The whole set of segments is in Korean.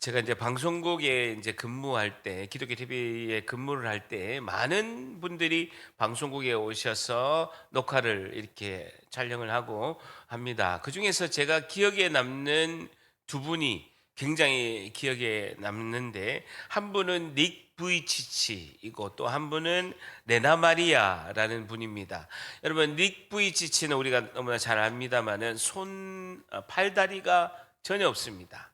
제가 이제 방송국에 이제 근무할 때, 기독교 TV에 근무를 할 때 많은 분들이 방송국에 오셔서 녹화를 이렇게 촬영을 하고 합니다. 그중에서 제가 기억에 남는 두 분이 굉장히 기억에 남는데, 한 분은 닉 부이치치이고 또 한 분은 레나 마리아라는 분입니다. 여러분, 닉 부이치치는 우리가 너무나 잘 압니다만은 팔다리가 전혀 없습니다.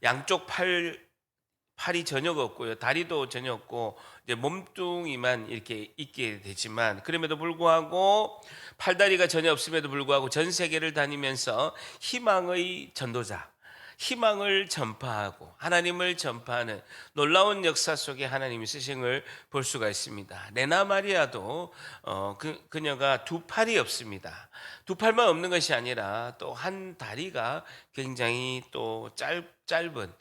양쪽 팔이 전혀 없고요. 다리도 전혀 없고 이제 몸뚱이만 이렇게 있게 되지만, 그럼에도 불구하고 팔다리가 전혀 없음에도 불구하고 전 세계를 다니면서 희망의 전도자, 희망을 전파하고 하나님을 전파하는 놀라운 역사 속에 하나님이 쓰신 걸 볼 수가 있습니다. 레나 마리아도 그녀가 두 팔이 없습니다. 두 팔만 없는 것이 아니라 또 한 다리가 굉장히 또 짧은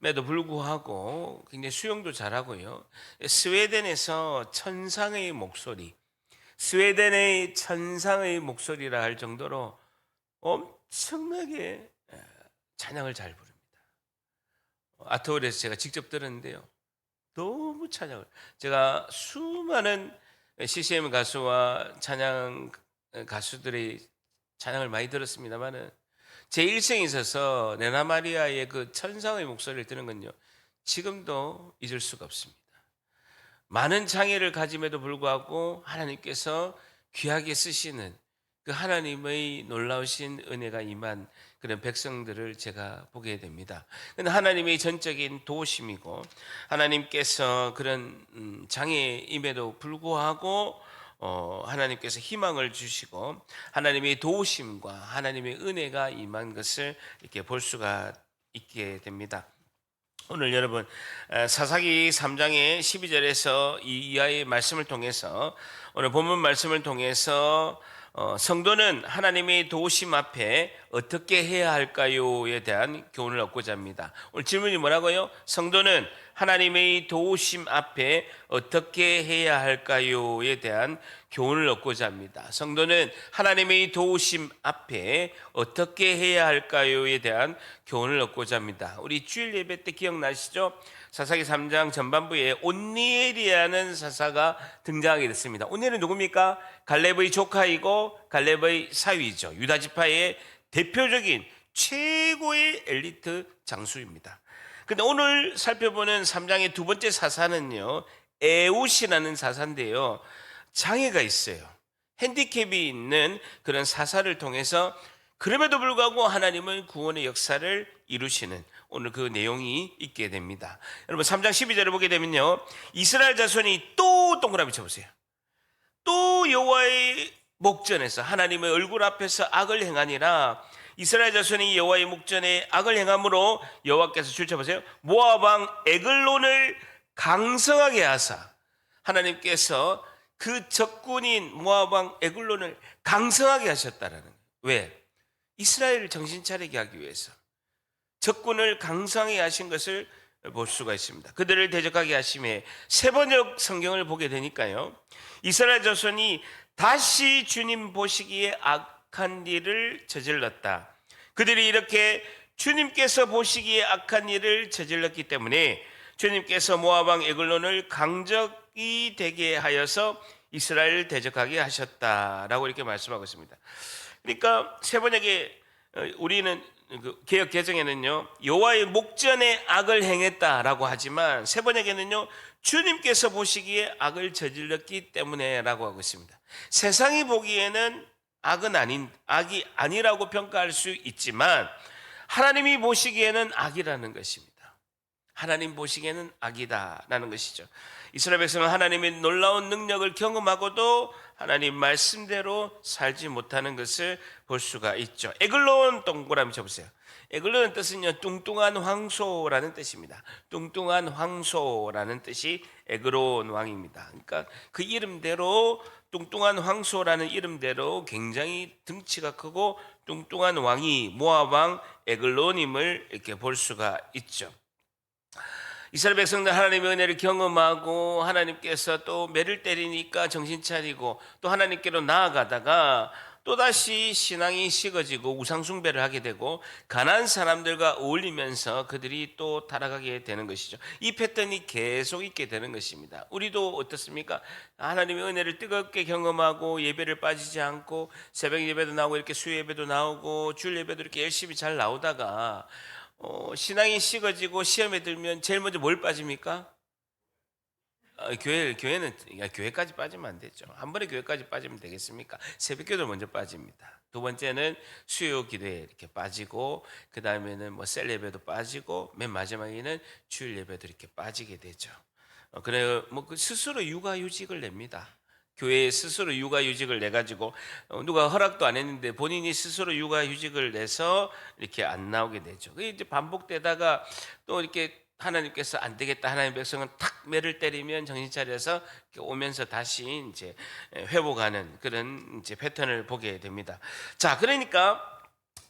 에도 불구하고 굉장히 수영도 잘하고요. 스웨덴에서 천상의 목소리, 스웨덴의 천상의 목소리라 할 정도로 엄청나게 찬양을 잘 부릅니다. 아트홀에서 제가 직접 들었는데요, 너무 찬양을, 제가 수많은 CCM 가수와 찬양 가수들의 찬양을 많이 들었습니다만은 제 일생에 있어서 레나 마리아의 그 천상의 목소리를 들은 건요, 지금도 잊을 수가 없습니다. 많은 장애를 가짐에도 불구하고 하나님께서 귀하게 쓰시는 그 하나님의 놀라우신 은혜가 임한 그런 백성들을 제가 보게 됩니다. 근데 하나님의 전적인 도우심이고, 하나님께서 그런 장애임에도 불구하고 하나님께서 희망을 주시고 하나님의 도우심과 하나님의 은혜가 임한 것을 이렇게 볼 수가 있게 됩니다. 오늘 여러분, 사사기 3장의 12절에서 이 이하의 말씀을 통해서, 오늘 본문 말씀을 통해서 성도는 하나님의 도우심 앞에 어떻게 해야 할까요에 대한 교훈을 얻고자 합니다. 오늘 질문이 뭐라고요? 성도는 하나님의 도우심 앞에 어떻게 해야 할까요에 대한 교훈을 얻고자 합니다. 성도는 하나님의 도우심 앞에 어떻게 해야 할까요에 대한 교훈을 얻고자 합니다. 우리 주일 예배 때 기억나시죠? 사사기 3장 전반부에 온니엘이라는 사사가 등장하게 됐습니다. 온니엘은 누굽니까? 갈렙의 조카이고 갈렙의 사위죠. 유다 지파의 대표적인 최고의 엘리트 장수입니다. 근데 오늘 살펴보는 3장의 두 번째 사사는요, 에웃이라는 사사인데요, 장애가 있어요. 핸디캡이 있는 그런 사사를 통해서 그럼에도 불구하고 하나님은 구원의 역사를 이루시는 오늘 그 내용이 있게 됩니다. 여러분, 3장 12절을 보게 되면요, 이스라엘 자손이 또 동그라미 쳐보세요. 또 여호와의 목전에서 하나님의 얼굴 앞에서 악을 행하니라. 이스라엘 자손이 여호와의 목전에 악을 행함으로 여호와께서 줄쳐보세요, 모압 왕 에글론을 강성하게 하사, 하나님께서 그 적군인 모압 왕 에글론을 강성하게 하셨다라는 거예요. 왜? 이스라엘을 정신 차리게 하기 위해서 적군을 강성하게 하신 것을 볼 수가 있습니다. 그들을 대적하게 하심에 세 번역 성경을 보게 되니까요, 이스라엘 자손이 다시 주님 보시기에 악한 일을 저질렀다. 그들이 이렇게 주님께서 보시기에 악한 일을 저질렀기 때문에 주님께서 모압 왕 에글론을 강적이 되게 하여서 이스라엘을 대적하게 하셨다라고 이렇게 말씀하고 있습니다. 그러니까 세 번역에, 우리는 개역 개정에는요, 여호와의 목전에 악을 행했다라고 하지만 세 번역에는요, 주님께서 보시기에 악을 저질렀기 때문에라고 하고 있습니다. 세상이 보기에는 악이 아니라고 평가할 수 있지만 하나님이 보시기에는 악이라는 것입니다. 하나님 보시기에는 악이다라는 것이죠. 이스라엘 백성은 하나님의 놀라운 능력을 경험하고도 하나님 말씀대로 살지 못하는 것을 볼 수가 있죠. 에글론 동그라미 쳐보세요. 에글론의 뜻은요, 뚱뚱한 황소라는 뜻입니다. 뚱뚱한 황소라는 뜻이 에글론 왕입니다. 그러니까 그 이름대로, 뚱뚱한 황소라는 이름대로 굉장히 등치가 크고 뚱뚱한 왕이 모압 왕 에글론임을 이렇게 볼 수가 있죠. 이스라엘 백성들 하나님의 은혜를 경험하고 하나님께서 또 매를 때리니까 정신 차리고 또 하나님께로 나아가다가 또다시 신앙이 식어지고 우상숭배를 하게 되고 가난한 사람들과 어울리면서 그들이 또 타락하게 되는 것이죠. 이 패턴이 계속 있게 되는 것입니다. 우리도 어떻습니까? 하나님의 은혜를 뜨겁게 경험하고 예배를 빠지지 않고 새벽 예배도 나오고 이렇게 수요 예배도 나오고 주일 예배도 이렇게 열심히 잘 나오다가 신앙이 식어지고 시험에 들면 제일 먼저 뭘 빠집니까? 교회는 교회까지 빠지면 안 되죠. 한 번에 교회까지 빠지면 되겠습니까? 새벽기도 먼저 빠집니다. 두 번째는 수요 기도에 이렇게 빠지고, 그 다음에는 뭐 셀 예배도 빠지고, 맨 마지막에는 주일 예배도 이렇게 빠지게 되죠. 그래 뭐 스스로 육아휴직을 냅니다. 교회 스스로 육아휴직을 내 가지고 누가 허락도 안 했는데 본인이 스스로 육아휴직을 내서 이렇게 안 나오게 되죠. 그게 이제 반복되다가 또 이렇게 하나님께서 안 되겠다, 하나님의 백성은 탁 매를 때리면 정신 차려서 오면서 다시 이제 회복하는 그런 이제 패턴을 보게 됩니다. 자, 그러니까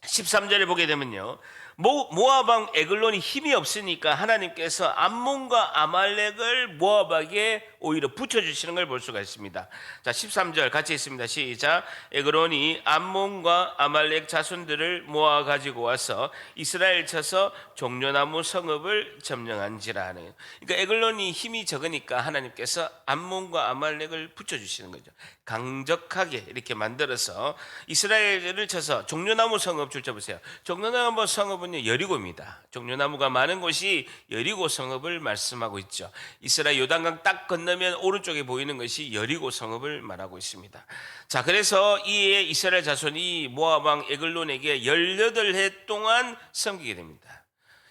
13절에 보게 되면요, 모압 왕 에글론이 힘이 없으니까 하나님께서 암몬과 아말렉을 모압에게 오히려 붙여주시는 걸 볼 수가 있습니다. 자, 13절 같이 있습니다. 시작. 에글론이 암몬과 아말렉 자손들을 모아 가지고 와서 이스라엘 쳐서 종려나무 성읍을 점령한지라 하네요. 그러니까 에글론이 힘이 적으니까 하나님께서 암몬과 아말렉을 붙여주시는 거죠. 강적하게 이렇게 만들어서 이스라엘을 쳐서 종려나무 성읍, 줄쳐보세요. 종려나무 성읍은요, 여리고입니다. 종려나무가 많은 곳이 여리고 성읍을 말씀하고 있죠. 이스라엘 요단강 딱 건너면 오른쪽에 보이는 것이 여리고 성읍을 말하고 있습니다. 자, 그래서 이에 이스라엘 자손이 모압 왕 에글론에게 18해 동안 섬기게 됩니다.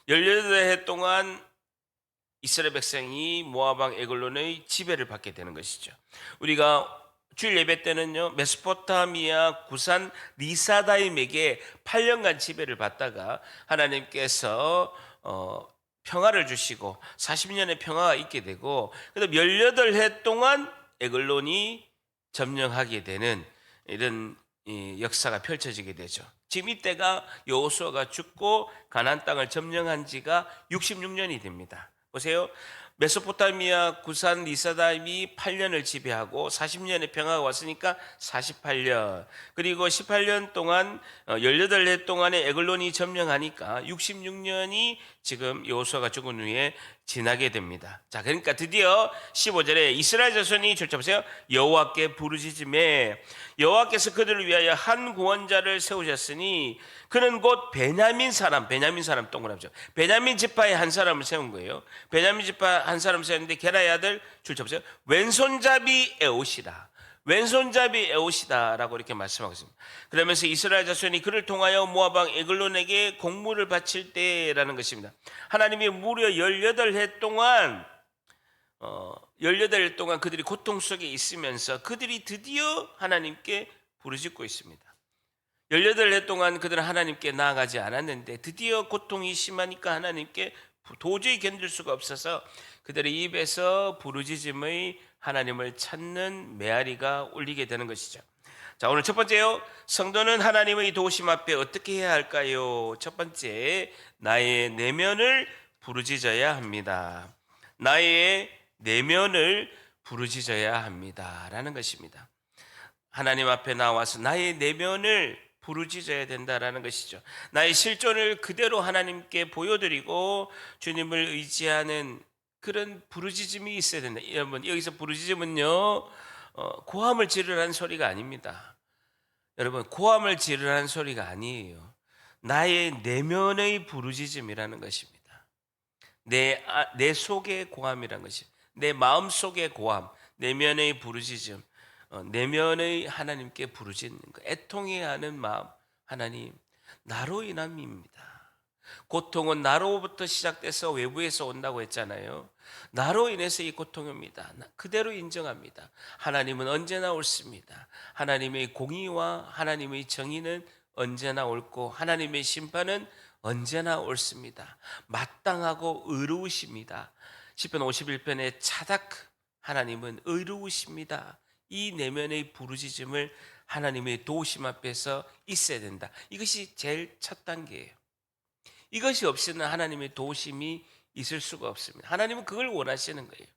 18해 동안 이스라엘 백성이 모압 왕 에글론의 지배를 받게 되는 것이죠. 우리가 주일 예배 때는요, 메소포타미아 구산 리사다임에게 8년간 지배를 받다가 하나님께서 평화를 주시고 40년의 평화가 있게 되고, 그다음 18해 동안 에글론이 점령하게 되는 이런 역사가 펼쳐지게 되죠. 지금 이때가 여호수아가 죽고 가나안 땅을 점령한 지가 66년이 됩니다. 보세요. 메소포타미아 구산 리사다임이 8년을 지배하고 40년의 평화가 왔으니까 48년, 그리고 18년 동안 18해 동안의 에글론이 점령하니까 66년이 지금 여호수아가 죽은 후에 지나게 됩니다. 자, 그러니까 드디어 15절에 이스라엘 자손이 보세요. 여호와께 부르짖음에 여호와께서 그들을 위하여 한 구원자를 세우셨으니 그는 곧 베냐민 사람 동그라미죠. 베냐민 지파의 한 사람을 세운 거예요. 베냐민 지파 한 사람 세웠는데 게라의 아들, 줄쳐보세요. 왼손잡이 에옷이다. 왼손잡이 에옷이다라고 이렇게 말씀하고 있습니다. 그러면서 이스라엘 자손이 그를 통하여 모압 왕 에글론에게 공물을 바칠 때라는 것입니다. 하나님이 무려 18해 동안 18일 동안 그들이 고통 속에 있으면서 그들이 드디어 하나님께 부르짖고 있습니다. 18해 동안 그들은 하나님께 나아가지 않았는데 드디어 고통이 심하니까 하나님께 도저히 견딜 수가 없어서 그들의 입에서 부르짖음의 하나님을 찾는 메아리가 울리게 되는 것이죠. 자, 오늘 첫 번째요, 성도는 하나님의 도우심 앞에 어떻게 해야 할까요? 첫 번째, 나의 내면을 부르짖어야 합니다. 나의 내면을 부르짖어야 합니다라는 것입니다. 하나님 앞에 나와서 나의 내면을 부르짖어야 된다라는 것이죠. 나의 실존을 그대로 하나님께 보여드리고 주님을 의지하는 그런 부르짖음이 있어야 된다. 여러분, 여기서 부르짖음은요, 고함을 지르라는 소리가 아닙니다. 여러분, 고함을 지르라는 소리가 아니에요. 나의 내면의 부르짖음이라는 것입니다. 내 속의 고함이라는 것이, 내 마음 속의 고함, 내면의 부르짖음, 내면의 하나님께 부르짖는 것, 애통해야 하는 마음. 하나님, 나로 인함입니다. 고통은 나로부터 시작돼서 외부에서 온다고 했잖아요. 나로 인해서 이 고통입니다. 그대로 인정합니다. 하나님은 언제나 옳습니다. 하나님의 공의와 하나님의 정의는 언제나 옳고 하나님의 심판은 언제나 옳습니다. 마땅하고 의로우십니다. 시편 51편의 차다크, 하나님은 의로우십니다. 이 내면의 부르짖음을 하나님의 도우심 앞에서 있어야 된다. 이것이 제일 첫 단계예요. 이것이 없이는 하나님의 도우심이 있을 수가 없습니다. 하나님은 그걸 원하시는 거예요.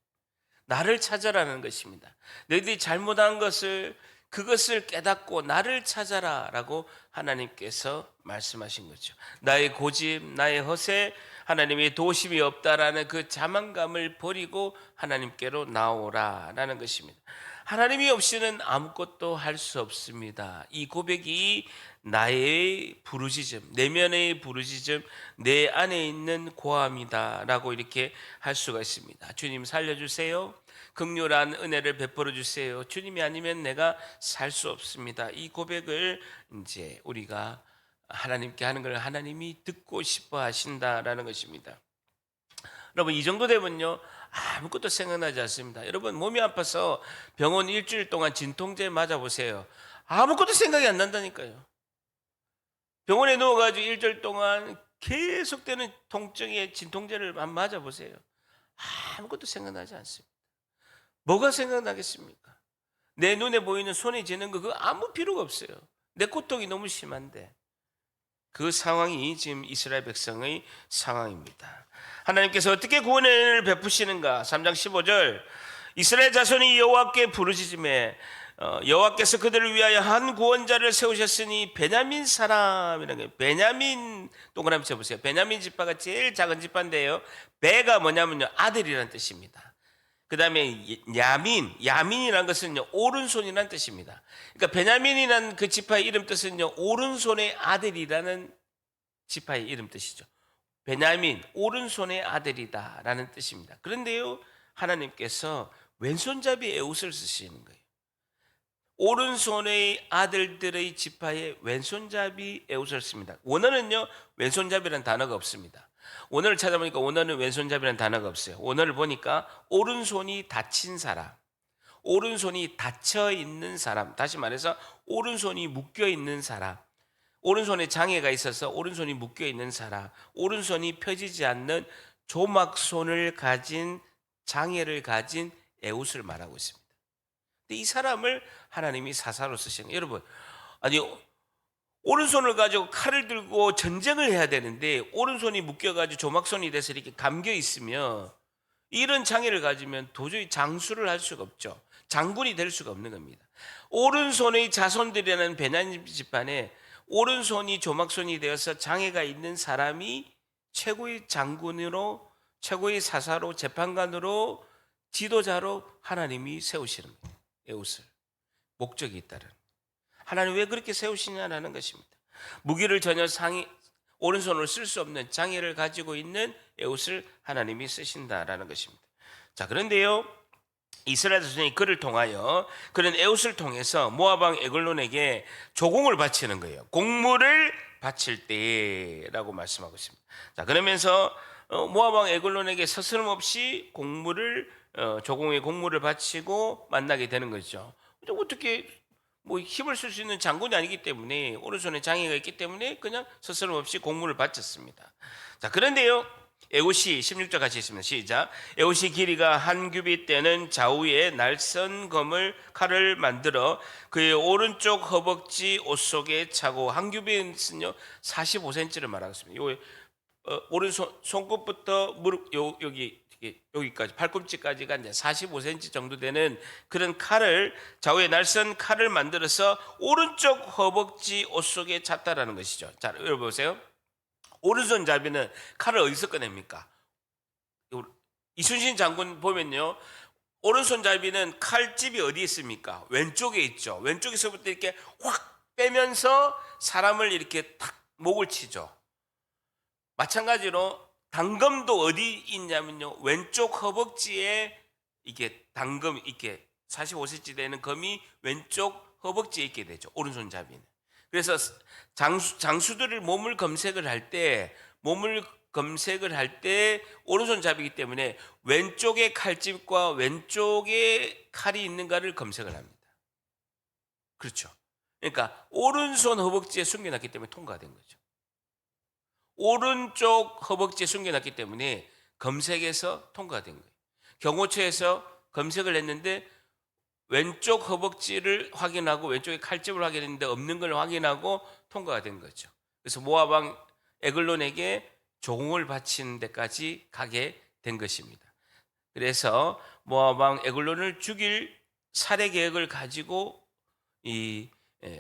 나를 찾아라는 것입니다. 너희들이 잘못한 것을 그것을 깨닫고 나를 찾아라라고 하나님께서 말씀하신 거죠. 나의 고집, 나의 허세, 하나님의 도심이 없다라는 그 자만감을 버리고 하나님께로 나오라라는 것입니다. 하나님이 없이는 아무것도 할 수 없습니다. 이 고백이 나의 부르짖음, 내면의 부르짖음, 내 안에 있는 고함이다라고 이렇게 할 수가 있습니다. 주님 살려주세요. 긍휼한 은혜를 베풀어 주세요. 주님이 아니면 내가 살 수 없습니다. 이 고백을 이제 우리가 하나님께 하는 걸 하나님이 듣고 싶어 하신다라는 것입니다. 여러분, 이 정도 되면요 아무것도 생각나지 않습니다. 여러분, 몸이 아파서 병원 일주일 동안 진통제 맞아보세요. 아무것도 생각이 안 난다니까요. 병원에 누워가지고 일주일 동안 계속되는 통증에 진통제를 맞아보세요. 아무것도 생각나지 않습니다. 뭐가 생각나겠습니까? 내 눈에 보이는 손에 쥐는 거 그거 아무 필요가 없어요. 내 고통이 너무 심한데. 그 상황이 지금 이스라엘 백성의 상황입니다. 하나님께서 어떻게 구원을 베푸시는가? 3장 15절 이스라엘 자손이 여호와께 부르짖음에 여호와께서 그들을 위하여 한 구원자를 세우셨으니 베냐민 사람이라는 거예요. 베냐민 동그라미 쳐보세요. 베냐민 지파가 제일 작은 지파인데요. 베가 뭐냐면요 아들이라는 뜻입니다. 그 다음에 야민이라는 것은요 오른손이라는 뜻입니다. 그러니까 베냐민이라는 그 지파의 이름 뜻은요 오른손의 아들이라는 지파의 이름 뜻이죠. 베냐민 오른손의 아들이다라는 뜻입니다. 그런데요 하나님께서 왼손잡이 에웃을 쓰시는 거예요. 오른손의 아들들의 지파에 왼손잡이 에웃을 씁니다. 원어는요 왼손잡이라는 단어가 없습니다. 원어를 찾아보니까 원어는 왼손잡이라는 단어가 없어요. 원어를 보니까 오른손이 다친 사람, 오른손이 닫혀 있는 사람, 다시 말해서 오른손이 묶여 있는 사람, 오른손에 장애가 있어서 오른손이 묶여 있는 사람, 오른손이 펴지지 않는 조막손을 가진 장애를 가진 에웃을 말하고 있습니다. 근데 이 사람을 하나님이 사사로 쓰시는 거예요. 여러분, 아니 오른손을 가지고 칼을 들고 전쟁을 해야 되는데 오른손이 묶여가지고 조막손이 돼서 이렇게 감겨 있으면 이런 장애를 가지면 도저히 장수를 할 수가 없죠. 장군이 될 수가 없는 겁니다. 오른손의 자손들이라는 베냐민 집안에 오른손이 조막손이 되어서 장애가 있는 사람이 최고의 장군으로, 최고의 사사로, 재판관으로, 지도자로 하나님이 세우시는 거예요. 에웃을. 목적이 있다는. 하나님 왜 그렇게 세우시냐라는 것입니다. 무기를 전혀 오른손으로 쓸 수 없는 장애를 가지고 있는 에웃을 하나님이 쓰신다라는 것입니다. 자, 그런데요 이스라엘 자손이 그를 통하여 그런 에웃을 통해서 모압 왕 에글론에게 조공을 바치는 거예요. 공물을 바칠 때라고 말씀하고 있습니다. 자, 그러면서 모압 왕 에글론에게 서스럼없이 조공의 공물을 바치고 만나게 되는 거죠. 어떻게 힘을 쓸 수 있는 장군이 아니기 때문에 오른손에 장애가 있기 때문에 그냥 서스럼없이 공물을 바쳤습니다. 자, 그런데요 에웃이 16절 같이 있습니다. 시작. 에웃이 길이가 한 규빗 되는 좌우에 날선 칼을 만들어 그의 오른쪽 허벅지 옷 속에 차고, 한 규빗은요 45cm를 말하겠습니다. 오른손 손끝부터 무릎 여기까지 팔꿈치까지가 이제 45cm 정도 되는 그런 칼을, 좌우에 날선 칼을 만들어서 오른쪽 허벅지 옷 속에 찼다라는 것이죠. 자, 여러분 보세요. 오른손잡이는 칼을 어디서 꺼냅니까? 이순신 장군 보면요 오른손잡이는 칼집이 어디에 있습니까? 왼쪽에 있죠. 왼쪽에서부터 이렇게 확 빼면서 사람을 이렇게 탁 목을 치죠. 마찬가지로 단검도 어디 있냐면요 왼쪽 허벅지에 이게 단검 이렇게 45cm 되는 검이 왼쪽 허벅지에 있게 되죠. 오른손잡이는. 그래서 장수들을 몸을 검색을 할 때 오른손잡이기 때문에 왼쪽에 칼집과 왼쪽에 칼이 있는가를 검색을 합니다. 그렇죠. 그러니까 오른손 허벅지에 숨겨놨기 때문에 통과된 거죠. 오른쪽 허벅지에 숨겨놨기 때문에 검색에서 통과된 거예요. 경호처에서 검색을 했는데 왼쪽 허벅지를 확인하고 왼쪽에 칼집을 확인했는데 없는 걸 확인하고 통과가 된 거죠. 그래서 모압 왕 에글론에게 조공을 바치는 데까지 가게 된 것입니다. 그래서 모압 왕 에글론을 죽일 살해 계획을 가지고 이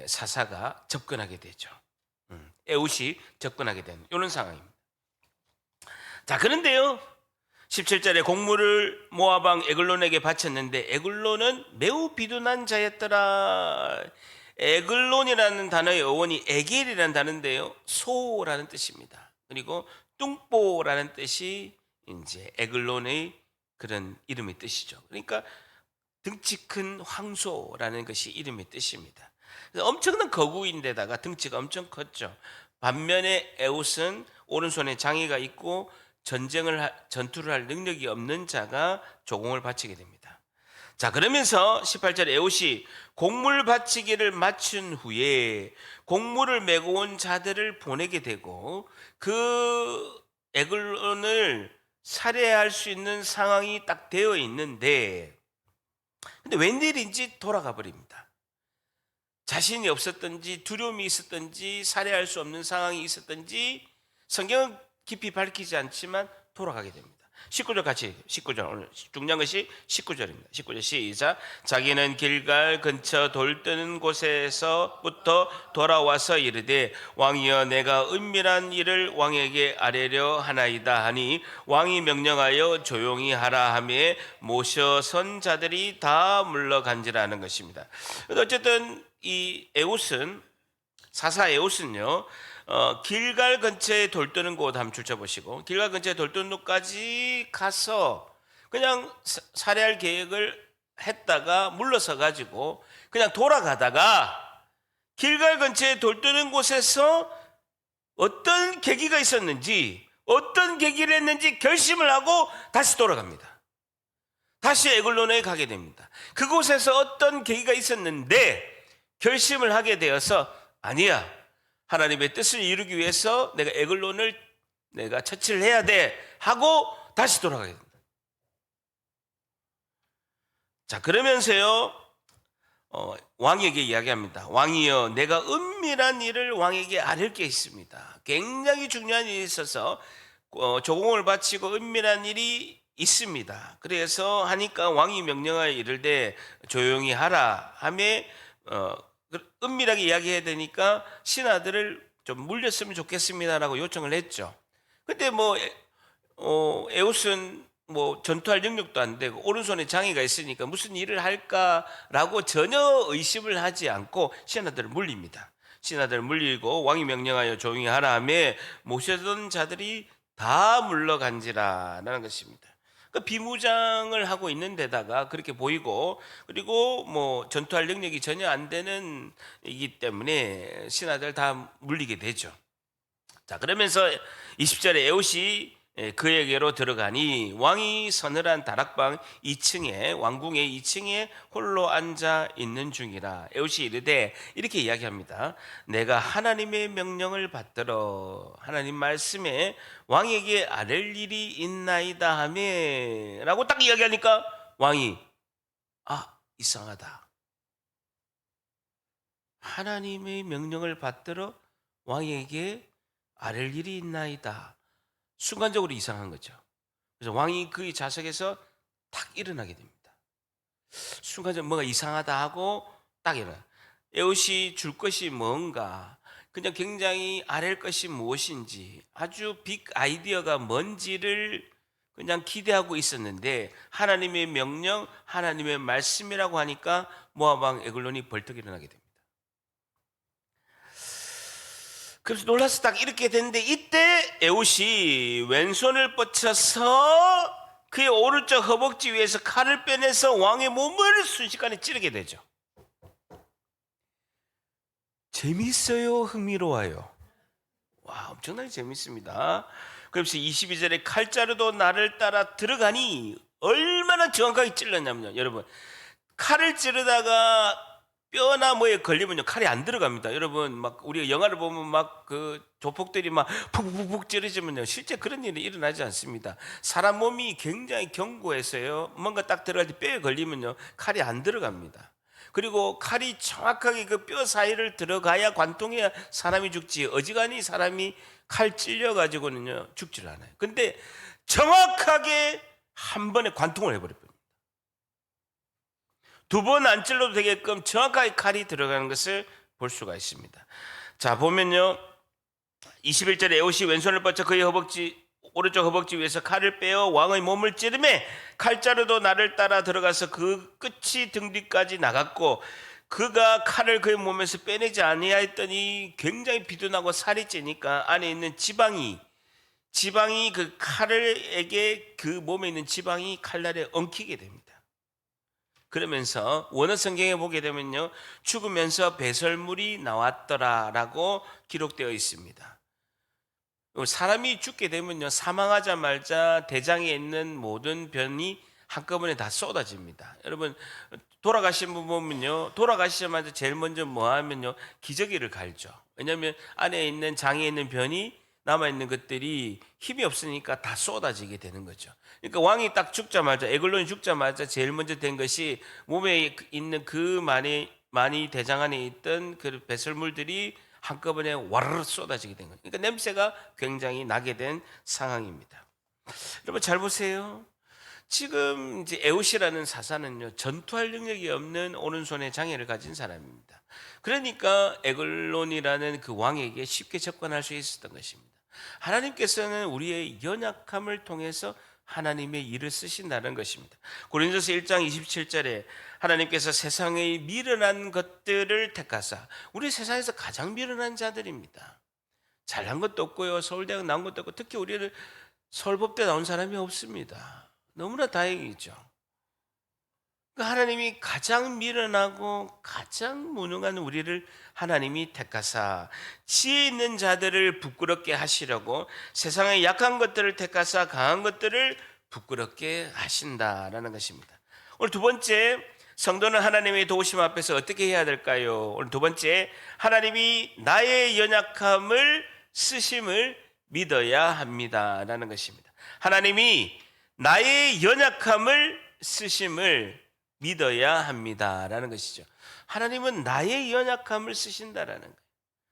사사가 접근하게 되죠. 에웃이 접근하게 되는 이런 상황입니다. 자, 그런데요, 17절에 곡물을 모압 왕 에글론에게 바쳤는데 에글론은 매우 비둔한 자였더라. 에글론이라는 단어의 어원이 에겔이라는 단어인데요, 소라는 뜻입니다. 그리고 뚱보라는 뜻이 이제 에글론의 그런 이름의 뜻이죠. 그러니까 등치 큰 황소라는 것이 이름의 뜻입니다. 그래서 엄청난 거구인데다가 등치가 엄청 컸죠. 반면에 에웃은 오른손에 장애가 있고 전투를 할 능력이 없는 자가 조공을 바치게 됩니다. 자, 그러면서 18절 에웃이 곡물 바치기를 마친 후에 곡물을 메고 온 자들을 보내게 되고 그 에글론을 살해할 수 있는 상황이 딱 되어 있는데, 근데 웬일인지 돌아가 버립니다. 자신이 없었든지 두려움이 있었든지 살해할 수 없는 상황이 있었든지 성경은 깊이 밝히지 않지만 돌아가게 됩니다. 19절 같이, 19절, 오늘 중요한 것이 19절입니다. 19절 시작. 자기는 길갈 근처 돌 뜨는 곳에서부터 돌아와서 이르되 왕이여 내가 은밀한 일을 왕에게 아뢰려 하나이다 하니 왕이 명령하여 조용히 하라 하며 모셔선 자들이 다 물러간지라는 것입니다. 어쨌든 이 에웃은, 사사 에웃은요, 길갈 근처에 돌 뜨는 곳 한번 줄쳐보시고, 길갈 근처에 돌 뜨는 곳까지 가서 그냥 살해할 계획을 했다가 물러서 가지고 그냥 돌아가다가 길갈 근처에 돌 뜨는 곳에서 어떤 계기가 있었는지, 어떤 계기를 했는지 결심을 하고 다시 돌아갑니다. 다시 에글론에 가게 됩니다. 그곳에서 어떤 계기가 있었는데 결심을 하게 되어서 아니야, 하나님의 뜻을 이루기 위해서 내가 에글론을 내가 처치를 해야 돼 하고 다시 돌아가게 됩니다. 자, 그러면서요, 왕에게 이야기합니다. 왕이여 내가 은밀한 일을 왕에게 아뢰 게 있습니다. 굉장히 중요한 일이 있어서 조공을 바치고 은밀한 일이 있습니다. 그래서 하니까 왕이 명령하여 이르되 조용히 하라 하며 은밀하게 이야기해야 되니까 신하들을 좀 물렸으면 좋겠습니다라고 요청을 했죠. 근데 에웃은 전투할 능력도 안 되고 오른손에 장애가 있으니까 무슨 일을 할까라고 전혀 의심을 하지 않고 신하들을 물립니다. 신하들을 물리고 왕이 명령하여 조용히 하라 하며 모셔던 자들이 다 물러간지라라는 것입니다. 비무장을 하고 있는 데다가 그렇게 보이고, 그리고 전투할 능력이 전혀 안 되는 이기 때문에 신하들 다 물리게 되죠. 자, 그러면서 20절에 에웃이 그에게로 들어가니 왕이 서늘한 다락방 2층에, 왕궁의 2층에 홀로 앉아 있는 중이라. 에웃이 이르되 이렇게 이야기합니다. 내가 하나님의 명령을 받들어 하나님 말씀에 왕에게 아랠 일이 있나이다 하며 라고 딱 이야기하니까 왕이 이상하다. 하나님의 명령을 받들어 왕에게 아랠 일이 있나이다. 순간적으로 이상한 거죠. 그래서 왕이 그의 좌석에서 탁 일어나게 됩니다. 순간적으로 뭔가 이상하다 하고 딱 일어나. 에웃이 줄 것이 뭔가, 그냥 굉장히 아랠 것이 무엇인지, 아주 빅 아이디어가 뭔지를 그냥 기대하고 있었는데 하나님의 명령, 하나님의 말씀이라고 하니까 모압 왕 에글론이 벌떡 일어나게 됩니다. 그래서 놀라서 딱 이렇게 됐는데, 이때 에웃이 왼손을 뻗쳐서 그의 오른쪽 허벅지 위에서 칼을 빼내서 왕의 몸을 순식간에 찌르게 되죠. 재밌어요, 흥미로워요? 와, 엄청나게 재밌습니다. 그래서 22절에 칼자루도 나를 따라 들어가니, 얼마나 정확하게 찔렀냐면요, 여러분, 칼을 찌르다가 뼈나 뭐에 걸리면요 칼이 안 들어갑니다. 여러분, 막 우리가 영화를 보면 막 그 조폭들이 막 푹푹푹 찌르지면요 실제 그런 일이 일어나지 않습니다. 사람 몸이 굉장히 견고해서요, 뭔가 딱 들어갈 때 뼈에 걸리면요 칼이 안 들어갑니다. 그리고 칼이 정확하게 그 뼈 사이를 들어가야 관통해야 사람이 죽지, 어지간히 사람이 칼 찔려 가지고는요 죽지를 않아요. 근데 정확하게 한 번에 관통을 해버렸거든요. 두 번 안 찔러도 되게끔 정확하게 칼이 들어가는 것을 볼 수가 있습니다. 자, 보면요. 21절에 에봇이 왼손을 뻗쳐 그의 오른쪽 허벅지 위에서 칼을 빼어 왕의 몸을 찌르매 칼자루도 나를 따라 들어가서 그 끝이 등 뒤까지 나갔고 그가 칼을 그의 몸에서 빼내지 아니하였더니 굉장히 비둔하고 살이 찌니까 안에 있는 지방이 그 칼에게 그 몸에 있는 지방이 칼날에 엉키게 됩니다. 그러면서 원어 성경에 보게 되면요, 죽으면서 배설물이 나왔더라라고 기록되어 있습니다. 사람이 죽게 되면요, 사망하자마자 대장에 있는 모든 변이 한꺼번에 다 쏟아집니다. 여러분, 돌아가신 분 보면요, 돌아가시자마자 제일 먼저 뭐 하면요, 기저귀를 갈죠. 왜냐하면 안에 있는 장에 있는 변이 남아있는 것들이 힘이 없으니까 다 쏟아지게 되는 거죠. 그러니까 왕이 딱 죽자마자, 에글론이 죽자마자 제일 먼저 된 것이 몸에 있는 그 많이 대장 안에 있던 그 배설물들이 한꺼번에 와르르 쏟아지게 된 거예요. 그러니까 냄새가 굉장히 나게 된 상황입니다. 여러분 잘 보세요. 지금 이제 에웃이라는 사사는요, 전투할 능력이 없는 오른손에 장애를 가진 사람입니다. 그러니까 에글론이라는 그 왕에게 쉽게 접근할 수 있었던 것입니다. 하나님께서는 우리의 연약함을 통해서 하나님의 일을 쓰신다는 것입니다. 고린도서 1장 27절에 하나님께서 세상의 미련한 것들을 택하사, 우리 세상에서 가장 미련한 자들입니다. 잘난 것도 없고요, 서울대학 나온 것도 없고, 특히 우리는 서울법대 나온 사람이 없습니다. 너무나 다행이죠. 하나님이 가장 미련하고 가장 무능한 우리를 하나님이 택하사 지혜 있는 자들을 부끄럽게 하시려고 세상의 약한 것들을 택하사 강한 것들을 부끄럽게 하신다라는 것입니다. 오늘 두 번째, 성도는 하나님의 도우심 앞에서 어떻게 해야 될까요? 오늘 두 번째, 하나님이 나의 연약함을 쓰심을 믿어야 합니다라는 것입니다. 하나님이 나의 연약함을 쓰심을 믿어야 합니다라는 것이죠. 하나님은 나의 연약함을 쓰신다라는 거예요.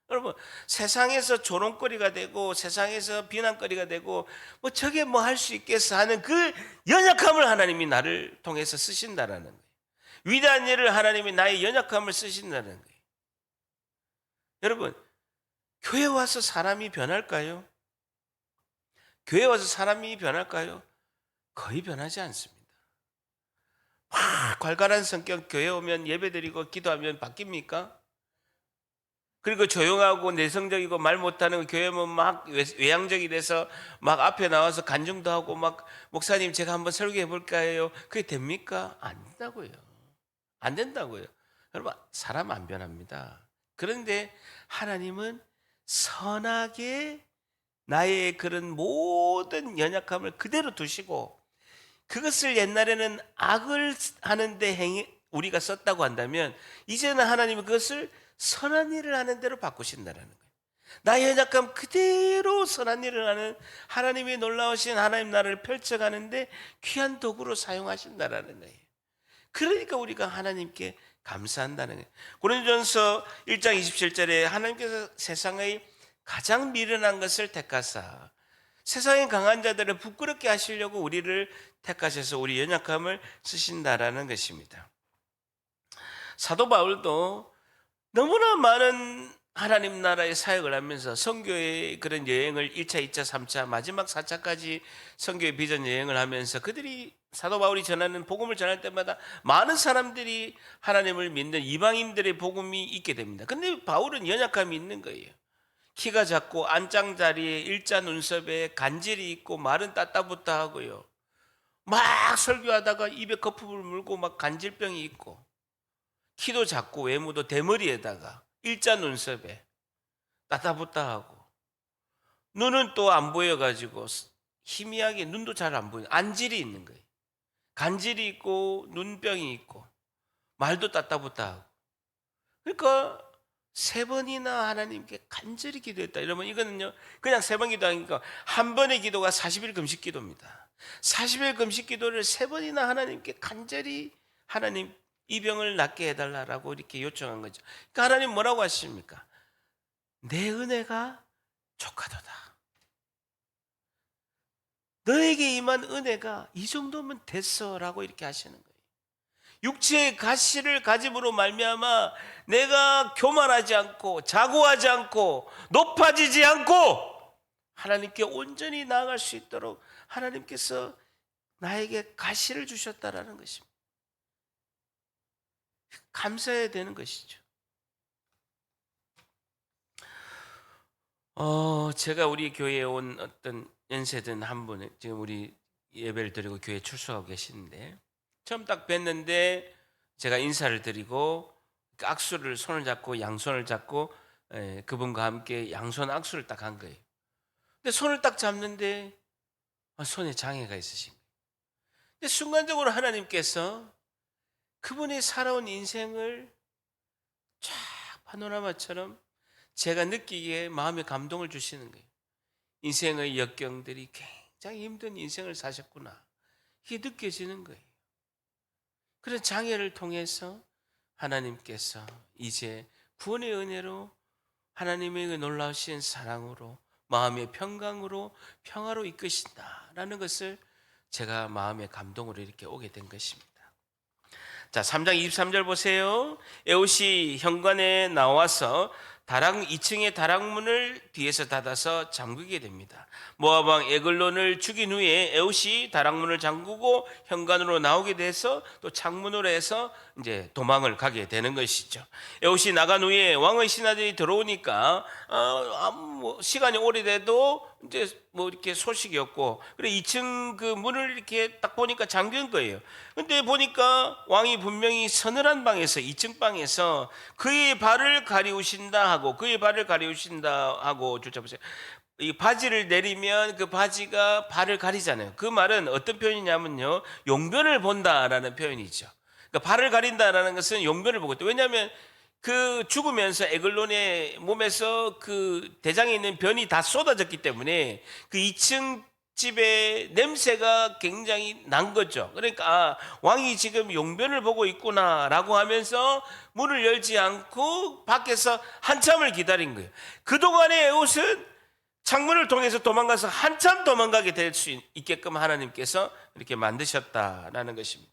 여러분, 세상에서 조롱거리가 되고 세상에서 비난거리가 되고 뭐 저게 뭐 할 수 있겠어 하는 그 연약함을 하나님이 나를 통해서 쓰신다라는 거예요. 위대한 일을 하나님이 나의 연약함을 쓰신다는 거예요. 여러분, 교회 와서 사람이 변할까요? 교회 와서 사람이 변할까요? 거의 변하지 않습니다. 괄괄한 성격, 교회 오면 예배드리고 기도하면 바뀝니까? 그리고 조용하고 내성적이고 말 못하는 교회 오면 막 외향적이 돼서 막 앞에 나와서 간증도 하고 막 목사님 제가 한번 설교해 볼까요? 그게 됩니까? 안 된다고요. 안 된다고요. 여러분, 사람 안 변합니다. 그런데 하나님은 선하게 나의 그런 모든 연약함을 그대로 두시고 그것을 옛날에는 악을 하는데 우리가 썼다고 한다면 이제는 하나님은 그것을 선한 일을 하는 대로 바꾸신다는 거예요. 나의 연약함 그대로 선한 일을 하는 하나님의 놀라우신 하나님 나라를 펼쳐가는데 귀한 도구로 사용하신다는 거예요. 그러니까 우리가 하나님께 감사한다는 거예요. 고린도전서 1장 27절에 하나님께서 세상의 가장 미련한 것을 택하사 세상의 강한 자들을 부끄럽게 하시려고 우리를 택하셔서 우리 연약함을 쓰신다라는 것입니다. 사도 바울도 너무나 많은 하나님 나라의 사역을 하면서 선교의 그런 여행을 1차, 2차, 3차, 마지막 4차까지 선교의 비전 여행을 하면서 그들이 사도 바울이 전하는 복음을 전할 때마다 많은 사람들이 하나님을 믿는 이방인들의 복음이 있게 됩니다. 근데 바울은 연약함이 있는 거예요. 키가 작고 안장자리에 일자 눈썹에 간질이 있고 말은 따따붙다 하고요. 막 설교하다가 입에 거품을 물고 막 간질병이 있고 키도 작고 외모도 대머리에다가 일자 눈썹에 따따붙다 하고 눈은 또 안 보여가지고 희미하게 눈도 잘 안 보이는 안질이 있는 거예요. 간질이 있고 눈병이 있고 말도 따따붙다 하고 그러니까 3번이나 하나님께 간절히 기도했다. 이러면 이거는요, 그냥 3번 기도하니까 한 번의 기도가 40일 금식 기도입니다. 40일 금식 기도를 3번이나 하나님께 간절히 하나님 이 병을 낫게 해달라고 이렇게 요청한 거죠. 그러니까 하나님 뭐라고 하십니까? 내 은혜가 족하도다. 너에게 임한 은혜가 이 정도면 됐어라고 이렇게 하시는 거예요. 육체의 가시를 가짐으로 말미암아 내가 교만하지 않고 자고하지 않고 높아지지 않고 하나님께 온전히 나아갈 수 있도록 하나님께서 나에게 가시를 주셨다라는 것입니다. 감사해야 되는 것이죠. 제가 우리 교회에 온 어떤 연세든 한 분은 지금 우리 예배를 드리고 교회에 출석하고 계시는데, 처음 딱 뵀는데 제가 인사를 드리고 악수를 손을 잡고 양손을 잡고 그분과 함께 양손 악수를 딱 한 거예요. 근데 손을 딱 잡는데 손에 장애가 있으신 거예요. 근데 순간적으로 하나님께서 그분이 살아온 인생을 쫙 파노라마처럼 제가 느끼기에 마음의 감동을 주시는 거예요. 인생의 역경들이 굉장히 힘든 인생을 사셨구나, 이게 느껴지는 거예요. 그런 장애를 통해서 하나님께서 이제 구원의 은혜로 하나님의 그 놀라우신 사랑으로 마음의 평강으로 평화로 이끄신다라는 것을 제가 마음의 감동으로 이렇게 오게 된 것입니다. 자, 3장 23절 보세요. 에웃이 현관에 나와서 다락 2층의 다락문을 뒤에서 닫아서 잠그게 됩니다. 모압 왕 에글론을 죽인 후에 에웃이 다락문을 잠그고 현관으로 나오게 돼서 또 창문으로 해서 이제 도망을 가게 되는 것이죠. 에웃이 나간 후에 왕의 신하들이 들어오니까 시간이 오래돼도 이제 뭐 이렇게 소식이 없고, 그래 2층 그 문을 이렇게 딱 보니까 잠긴 거예요. 근데 보니까 왕이 분명히 서늘한 방에서 2층 방에서 그의 발을 가리우신다 하고 보세요. 이 바지를 내리면 그 바지가 발을 가리잖아요. 그 말은 어떤 표현이냐면요, 용변을 본다라는 표현이죠. 그러니까 발을 가린다라는 것은 용변을 보고 있다. 왜냐하면 그 죽으면서 에글론의 몸에서 그 대장에 있는 변이 다 쏟아졌기 때문에 그 2층 집의 냄새가 굉장히 난 거죠. 그러니까 왕이 지금 용변을 보고 있구나라고 하면서 문을 열지 않고 밖에서 한참을 기다린 거예요. 그동안의 에웃은 창문을 통해서 도망가서 한참 도망가게 될 수 있게끔 하나님께서 이렇게 만드셨다라는 것입니다.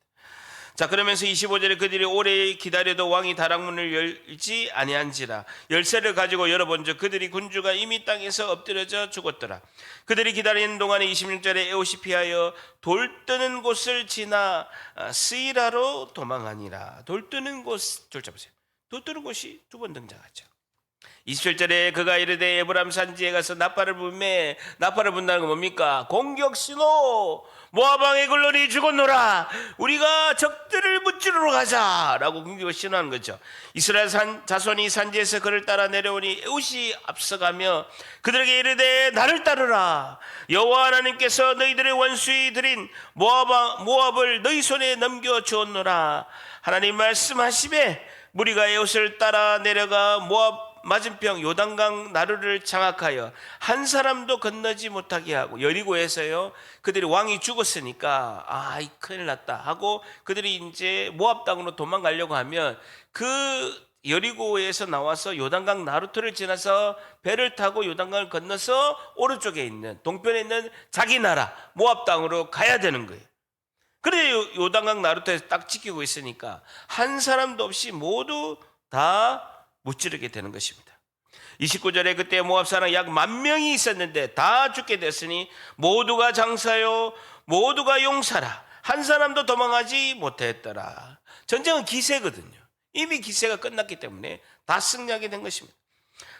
자, 그러면서 25절에 그들이 오래 기다려도 왕이 다락문을 열지 아니한지라 열쇠를 가지고 열어본즉 그들이 군주가 이미 땅에서 엎드려져 죽었더라. 그들이 기다리는 동안에 26절에 에웃이 피하여 돌 뜨는 곳을 지나 스이라로 도망하니라. 돌 뜨는 곳, 줄 잡으세요. 돌 뜨는 곳이 두 번 등장하죠. 27절에 그가 이르되 에브람 산지에 가서 나팔을 불매. 나팔을 분다는 건 뭡니까? 공격 신호. 모압 왕 에글론이 죽었노라, 우리가 적들을 무찌르러 가자라고 공격을 신호하는 거죠. 이스라엘 자손이 산지에서 그를 따라 내려오니 에웃이 앞서가며 그들에게 이르되 나를 따르라. 여호와 하나님께서 너희들의 원수이 들인 모압을 너희 손에 넘겨 주었노라. 하나님 말씀하시매 무리가 에웃을 따라 내려가 모압 맞은편 요단강 나루를 장악하여 한 사람도 건너지 못하게 하고, 여리고에서요 그들이 왕이 죽었으니까 큰일 났다 하고 그들이 이제 모압 땅으로 도망가려고 하면 그 여리고에서 나와서 요단강 나루터를 지나서 배를 타고 요단강을 건너서 오른쪽에 있는 동편에 있는 자기 나라 모압 땅으로 가야 되는 거예요. 그래 요단강 나루터에서 딱 지키고 있으니까 한 사람도 없이 모두 다 무찌르게 되는 것입니다. 29절에 그때 모압 사람 약 10,000명이 있었는데 다 죽게 됐으니 모두가 장사요 모두가 용사라, 한 사람도 도망하지 못했더라. 전쟁은 기세거든요. 이미 기세가 끝났기 때문에 다 승리하게 된 것입니다.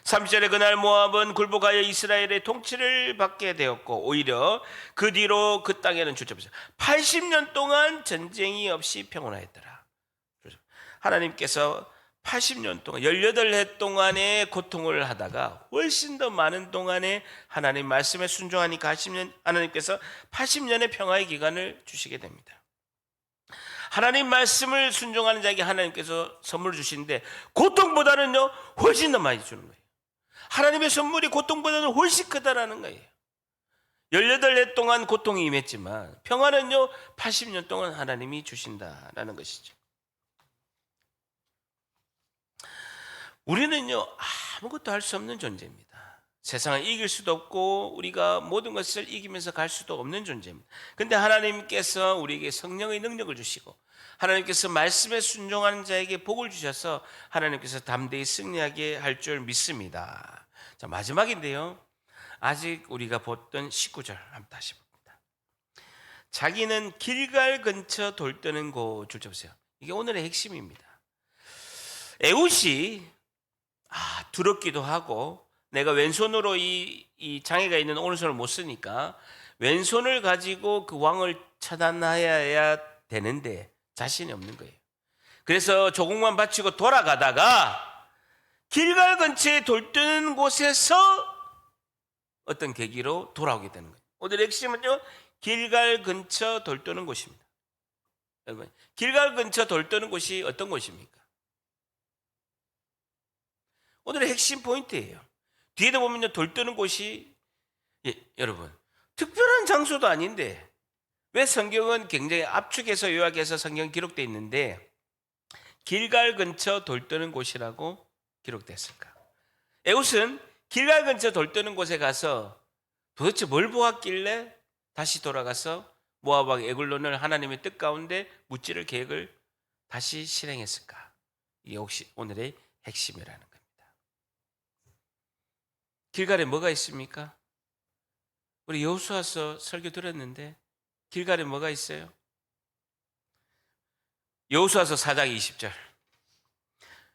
30절에 그날 모압은 굴복하여 이스라엘의 통치를 받게 되었고 오히려 그 뒤로 그 땅에는 80년 동안 전쟁이 없이 평온하였더라. 하나님께서 80년 동안 18해 동안의 고통을 하다가 훨씬 더 많은 동안에 하나님 말씀에 순종하니까 하나님께서 80년의 평화의 기간을 주시게 됩니다. 하나님 말씀을 순종하는 자에게 하나님께서 선물을 주시는데 고통보다는요 훨씬 더 많이 주는 거예요. 하나님의 선물이 고통보다는 훨씬 크다라는 거예요. 18해 동안 고통이 임했지만 평화는요 80년 동안 하나님이 주신다라는 것이죠. 우리는요 아무것도 할 수 없는 존재입니다. 세상을 이길 수도 없고 우리가 모든 것을 이기면서 갈 수도 없는 존재입니다. 근데 하나님께서 우리에게 성령의 능력을 주시고 하나님께서 말씀에 순종하는 자에게 복을 주셔서 하나님께서 담대히 승리하게 할 줄 믿습니다. 자, 마지막인데요. 아직 우리가 봤던 19절 한번 다시 봅니다. 자기는 길갈 근처 돌뜨는 곳을 보세요. 이게 오늘의 핵심입니다. 에훗이 두렵기도 하고 내가 왼손으로 이 장애가 있는 오른손을 못 쓰니까 왼손을 가지고 그 왕을 처단해야 되는데 자신이 없는 거예요. 그래서 조공만 바치고 돌아가다가 길갈 근처에 돌뜨는 곳에서 어떤 계기로 돌아오게 되는 거예요. 오늘의 핵심은요, 길갈 근처 돌뜨는 곳입니다. 여러분, 길갈 근처 돌뜨는 곳이 어떤 곳입니까? 오늘의 핵심 포인트예요. 뒤에도 보면요, 돌뜨는 곳이 여러분 특별한 장소도 아닌데 왜 성경은 굉장히 압축해서 요약해서 성경 기록되어 있는데 길갈 근처 돌뜨는 곳이라고 기록됐을까? 에훗은 길갈 근처 돌뜨는 곳에 가서 도대체 뭘 보았길래 다시 돌아가서 모압 왕 에글론을 하나님의 뜻 가운데 무찌를 계획을 다시 실행했을까? 이게 혹시 오늘의 핵심이라는 겁니다. 길갈에 뭐가 있습니까? 우리 여호수아서 설교 들었는데 길갈에 뭐가 있어요? 여호수아서 4장 20절.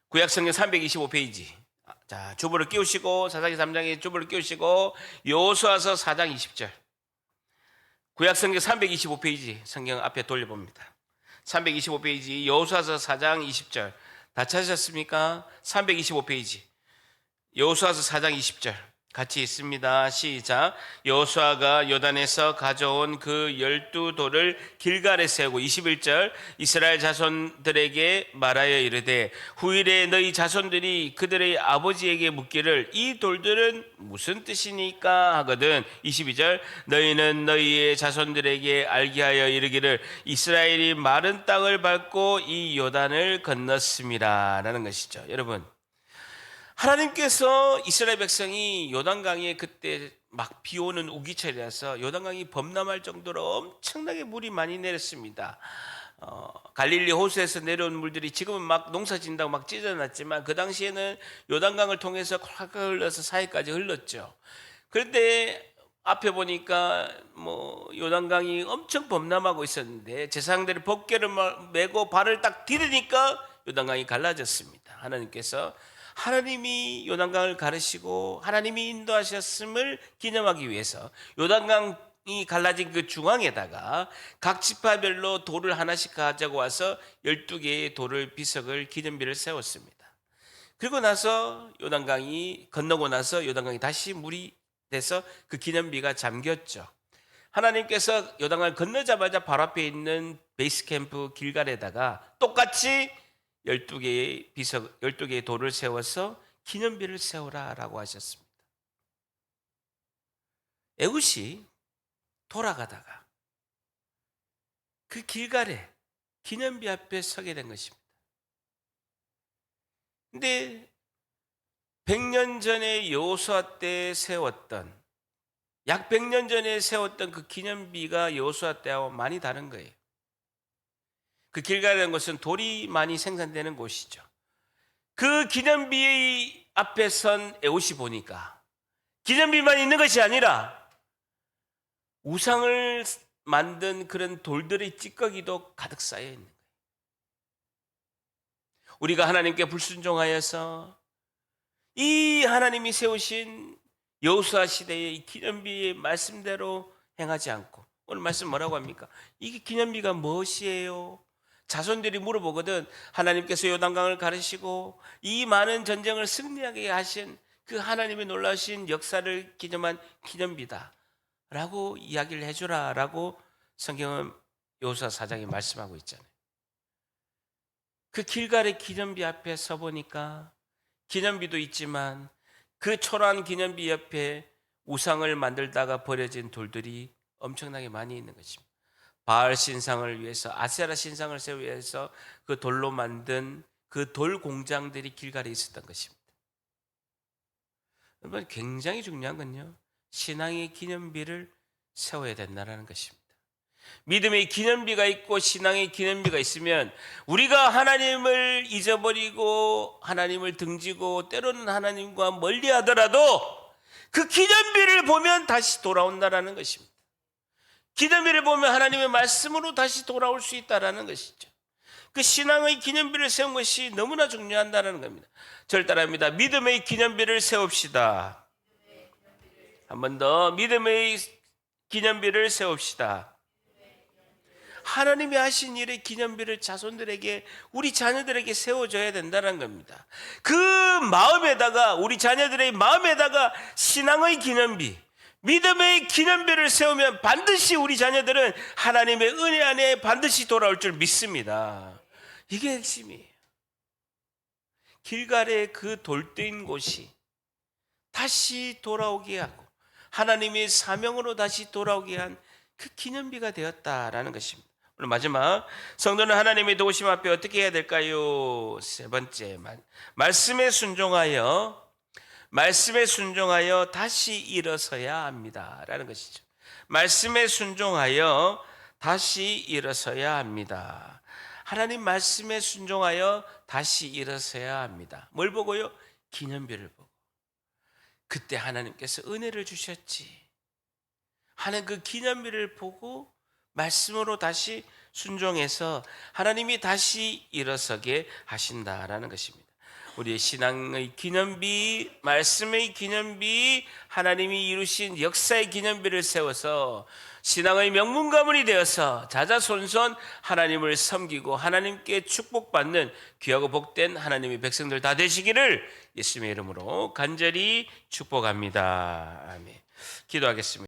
구약성경 325페이지. 자, 주보를 끼우시고 사사기 3장에 주보를 끼우시고 여호수아서 4장 20절. 구약성경 325페이지 성경 앞에 돌려봅니다. 325페이지 여호수아서 4장 20절. 다 찾으셨습니까? 325페이지. 여호수아서 4장 20절 같이 있습니다. 시작. 여호수아가 요단에서 가져온 그 12돌을 길갈에 세우고 21절 이스라엘 자손들에게 말하여 이르되 후일에 너희 자손들이 그들의 아버지에게 묻기를 이 돌들은 무슨 뜻이니까 하거든. 22절 너희는 너희의 자손들에게 알게 하여 이르기를 이스라엘이 마른 땅을 밟고 이 요단을 건넜습니다 라는 것이죠. 여러분, 하나님께서 이스라엘 백성이 요단강에 그때 막 비오는 우기철이라서 요단강이 범람할 정도로 엄청나게 물이 많이 내렸습니다. 갈릴리 호수에서 내려온 물들이 지금은 막 농사 짓는다고 막 찢어놨지만 그 당시에는 요단강을 통해서 콱콱 흘러서 사해까지 흘렀죠. 그런데 앞에 보니까 요단강이 엄청 범람하고 있었는데 제사장들이 법궤를 메고 발을 딱 디디니까 요단강이 갈라졌습니다. 하나님이 요단강을 가르시고 하나님이 인도하셨음을 기념하기 위해서 요단강이 갈라진 그 중앙에다가 각 지파별로 돌을 하나씩 가지고 와서 12개의 돌을 비석을 기념비를 세웠습니다. 그리고 나서 요단강이 건너고 나서 요단강이 다시 물이 돼서 그 기념비가 잠겼죠. 하나님께서 요단강을 건너자마자 바로 앞에 있는 베이스 캠프 길갈에다가 똑같이 12개의 비석, 12개의 돌을 세워서 기념비를 세우라라고 하셨습니다. 에훗이 돌아가다가 그 길갈에 기념비 앞에 서게 된 것입니다. 근데 100년 전에 여호수아 때 세웠던 약 100년 전에 세웠던 그 기념비가 여호수아 때하고 많이 다른 거예요. 그 길갈이라는 것은 돌이 많이 생산되는 곳이죠. 그 기념비 앞에 선 에훗이 보니까 기념비만 있는 것이 아니라 우상을 만든 그런 돌들의 찌꺼기도 가득 쌓여 있는 거예요. 우리가 하나님께 불순종하여서 이 하나님이 세우신 여호수아 시대의 이 기념비의 말씀대로 행하지 않고 오늘 말씀 뭐라고 합니까? 이게 기념비가 무엇이에요? 자손들이 물어보거든. 하나님께서 요단강을 가르시고 이 많은 전쟁을 승리하게 하신 그 하나님의 놀라우신 역사를 기념한 기념비다 라고 이야기를 해주라 라고 성경은 여호수아 4장에 말씀하고 있잖아요. 그 길갈의 기념비 앞에 서보니까 기념비도 있지만 그 초라한 기념비 옆에 우상을 만들다가 버려진 돌들이 엄청나게 많이 있는 것입니다. 바알 신상을 위해서, 아세라 신상을 세우기 위해서 그 돌로 만든 그 돌 공장들이 길갈에 있었던 것입니다. 여러분, 굉장히 중요한 건요, 신앙의 기념비를 세워야 된다는 것입니다. 믿음의 기념비가 있고 신앙의 기념비가 있으면 우리가 하나님을 잊어버리고 하나님을 등지고 때로는 하나님과 멀리하더라도 그 기념비를 보면 다시 돌아온다라는 것입니다. 기념비를 보면 하나님의 말씀으로 다시 돌아올 수 있다라는 것이죠. 그 신앙의 기념비를 세운 것이 너무나 중요하다는 겁니다. 저를 따라합니다. 믿음의 기념비를 세웁시다. 한 번 더, 믿음의 기념비를 세웁시다. 하나님이 하신 일의 기념비를 자손들에게, 우리 자녀들에게 세워줘야 된다는 겁니다. 그 마음에다가, 우리 자녀들의 마음에다가 신앙의 기념비, 믿음의 기념비를 세우면 반드시 우리 자녀들은 하나님의 은혜 안에 반드시 돌아올 줄 믿습니다. 이게 핵심이에요. 길갈의 그 돌된 곳이 다시 돌아오게 하고 하나님의 사명으로 다시 돌아오게 한 그 기념비가 되었다라는 것입니다. 오늘 마지막, 성도는 하나님의 도우심 앞에 어떻게 해야 될까요? 세 번째, 말씀에 순종하여 다시 일어서야 합니다 라는 것이죠. 말씀에 순종하여 다시 일어서야 합니다. 하나님 말씀에 순종하여 다시 일어서야 합니다. 뭘 보고요? 기념비를 보고. 그때 하나님께서 은혜를 주셨지 하는 그 기념비를 보고 말씀으로 다시 순종해서 하나님이 다시 일어서게 하신다라는 것입니다. 우리의 신앙의 기념비, 말씀의 기념비, 하나님이 이루신 역사의 기념비를 세워서 신앙의 명문 가문이 되어서 자자손손 하나님을 섬기고 하나님께 축복받는 귀하고 복된 하나님의 백성들 다 되시기를 예수님의 이름으로 간절히 축복합니다. 아멘. 기도하겠습니다.